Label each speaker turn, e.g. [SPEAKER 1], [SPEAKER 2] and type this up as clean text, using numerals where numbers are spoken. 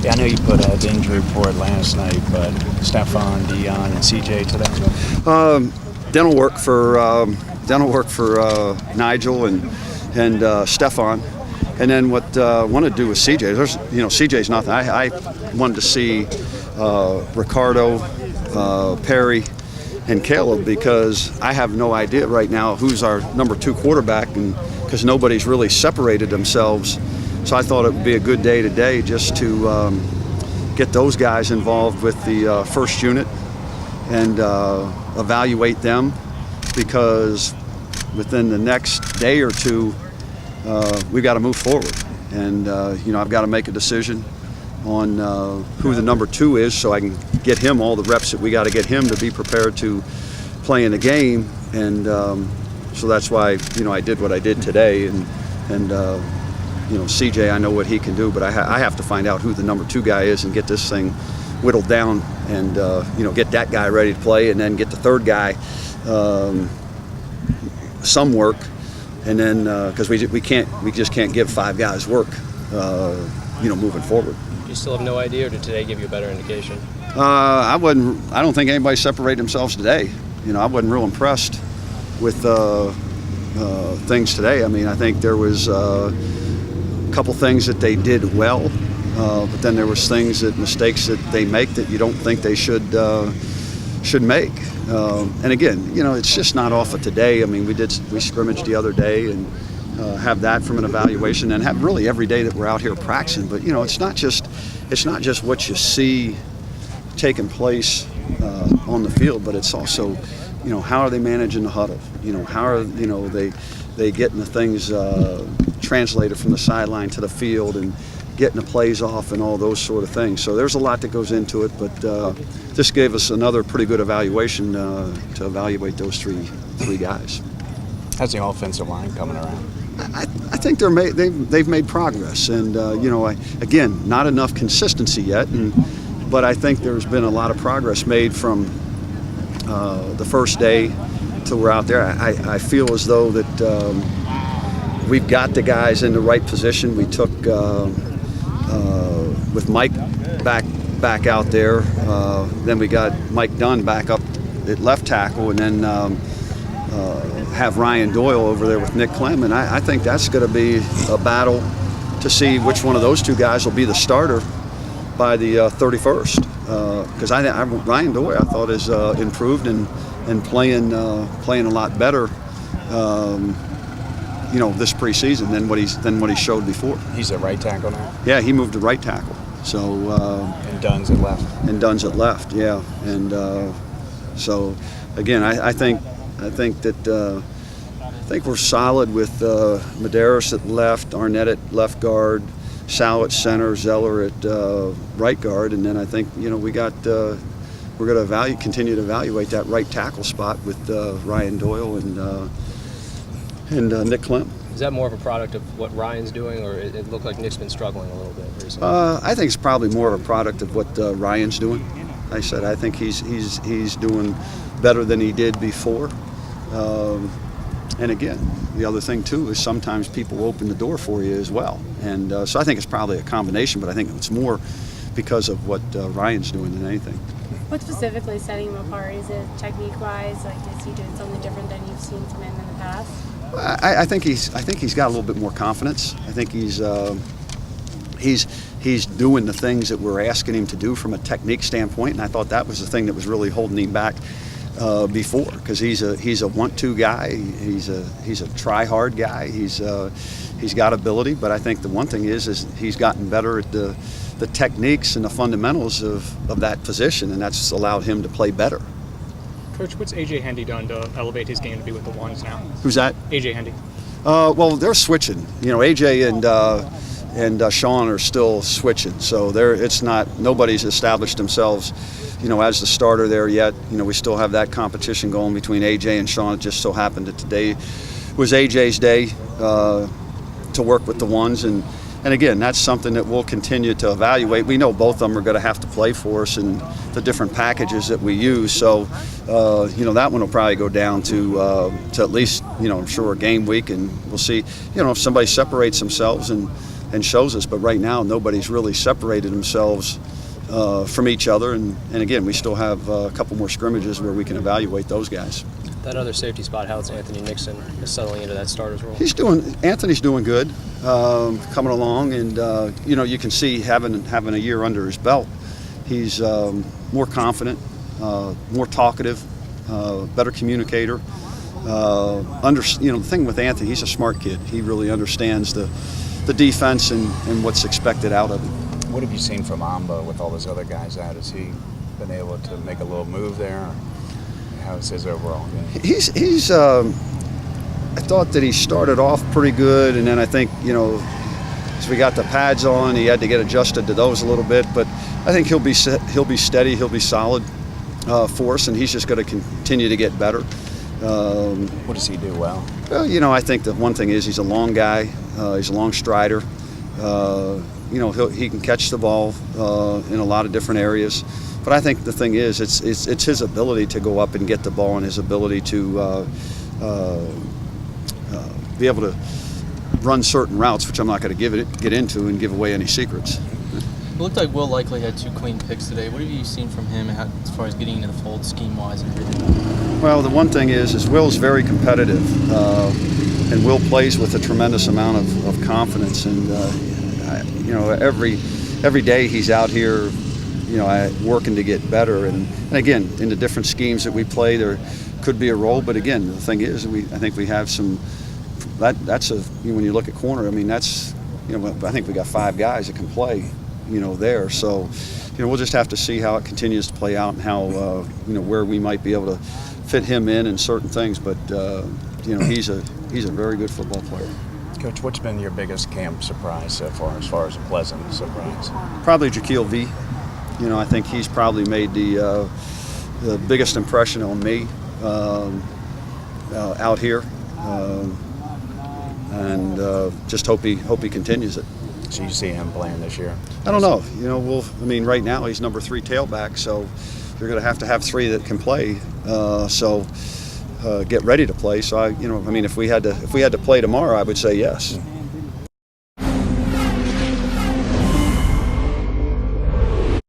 [SPEAKER 1] Yeah, I know you put out the injury report last night, but Stefan, Dion, and CJ today.
[SPEAKER 2] Dental work for Nigel and Stefan, and then what I want to do with CJ. CJ's nothing. I wanted to see Ricardo, Perry, and Caleb, because I have no idea right now who's our number 2 quarterback, and because nobody's really separated themselves. So I thought it would be a good day today just to get those guys involved with the first unit and evaluate them, because within the next day or two, we've got to move forward. And, I've got to make a decision on who the number 2 is, so I can get him all the reps that we got to get him to be prepared to play in the game. And so that's why, I did what I did today. And CJ, I know what he can do, but I have to find out who the number 2 guy is and get this thing whittled down and, get that guy ready to play, and then get the third guy some work. And then, because we just can't give 5 guys work, moving forward.
[SPEAKER 3] You still have no idea, or did today give you a better indication?
[SPEAKER 2] I don't think anybody separated themselves today. I wasn't real impressed with things today. I mean, I think there was a couple things that they did well, but then there was mistakes that they make that you don't think they should make. And again, it's just not off of today. I mean, we scrimmaged the other day and have that from an evaluation, and have really every day that we're out here practicing. But it's not just what you see taking place on the field, but it's also how are they managing the huddle? How are they getting the things translated from the sideline to the field and getting the plays off and all those sort of things. So there's a lot that goes into it, but this gave us another pretty good evaluation to evaluate those three guys.
[SPEAKER 1] How's the offensive line coming around?
[SPEAKER 2] I think they've made progress, and again, not enough consistency yet, but I think there's been a lot of progress made from the first day till we're out there. I feel as though that we've got the guys in the right position. We took with Mike back out there, then we got Mike Dunn back up at left tackle, and then have Ryan Doyle over there with Nick Clem, and I think that's going to be a battle to see which one of those 2 guys will be the starter by the 31st. Because Ryan Doyle, I thought, is improved and playing a lot better, this preseason than what he showed before.
[SPEAKER 1] He's at right tackle now.
[SPEAKER 2] Yeah, he moved to right tackle. So
[SPEAKER 1] and Dunn's at left.
[SPEAKER 2] And Dunn's at left, yeah. And so again, I think we're solid with Medeiros at left, Arnett at left guard, Sal at center, Zeller at right guard, and then I think we're going to continue to evaluate that right tackle spot with Ryan Doyle and Nick Clem.
[SPEAKER 3] Is that more of a product of what Ryan's doing, or it looked like Nick's been struggling a little bit recently?
[SPEAKER 2] I think it's probably more of a product of what Ryan's doing. I think he's doing better than he did before. And again, the other thing too is sometimes people open the door for you as well. And so I think it's probably a combination, but I think it's more because of what Ryan's doing than anything.
[SPEAKER 4] What specifically setting him apart? Is it technique-wise? Is he doing something different than you've seen from him in the past?
[SPEAKER 2] I think he's got a little bit more confidence. I think he's doing the things that we're asking him to do from a technique standpoint, and I thought that was the thing that was really holding him back before, because he's a want-to guy. He's a try-hard guy. He's got ability, but I think the one thing is he's gotten better at the techniques and the fundamentals of that position, and that's allowed him to play better.
[SPEAKER 5] Coach, what's A.J. Hendy done to elevate his game to be with the ones now?
[SPEAKER 2] Who's that?
[SPEAKER 5] A.J. Hendy.
[SPEAKER 2] Well, they're switching. A.J. and Sean are still switching, so it's not, nobody's established themselves, as the starter there yet. We still have that competition going between A.J. and Sean. It just so happened that today was A.J.'s day to work with the ones, and again, that's something that we'll continue to evaluate. We know both of them are going to have to play for us in the different packages that we use. So, that one will probably go down to at least, I'm sure, a game week, and we'll see, if somebody separates themselves and and shows us. But right now, nobody's really separated themselves from each other. And again, we still have a couple more scrimmages where we can evaluate those guys.
[SPEAKER 3] That other safety spot, how's Anthony Nixon settling into that starter's role?
[SPEAKER 2] Anthony's doing good, coming along, and you can see having a year under his belt, he's more confident, more talkative, better communicator. The thing with Anthony, he's a smart kid. He really understands the defense and what's expected out of him.
[SPEAKER 1] What have you seen from Amba with all those other guys out? Has he been able to make a little move there? How's his overall game?
[SPEAKER 2] He's I thought that he started off pretty good, and then I think, as we got the pads on, he had to get adjusted to those a little bit. But I think he'll be steady, he'll be solid for us, and he's just going to continue to get better.
[SPEAKER 1] What does he do well?
[SPEAKER 2] Well, I think the one thing is he's a long guy. He's a long strider. He can catch the ball in a lot of different areas. But I think the thing is, it's his ability to go up and get the ball, and his ability to be able to run certain routes, which I'm not going to get into and give away any secrets.
[SPEAKER 6] It looked like Will likely had 2 clean picks today. What have you seen from him as far as getting into the fold scheme-wise and everything?
[SPEAKER 2] Well, the one thing is Will's very competitive, and Will plays with a tremendous amount of confidence. And every day he's out here, working to get better. And again, in the different schemes that we play, there could be a role. But again, the thing is, I think we have some. That's when you look at corner. I mean, that's I think we got 5 guys that can play. There. So, we'll just have to see how it continues to play out and how, where we might be able to fit him in certain things. But, he's a very good football player.
[SPEAKER 1] Coach, what's been your biggest camp surprise so far, as far as a pleasant surprise?
[SPEAKER 2] Probably Jaquil V. I think he's probably made the biggest impression on me out here, and just hope he continues it.
[SPEAKER 1] So you see him playing this year?
[SPEAKER 2] I don't know. Right now he's number 3 tailback, so you're going to have 3 that can play. Get ready to play. So if we had to play tomorrow, I would say yes.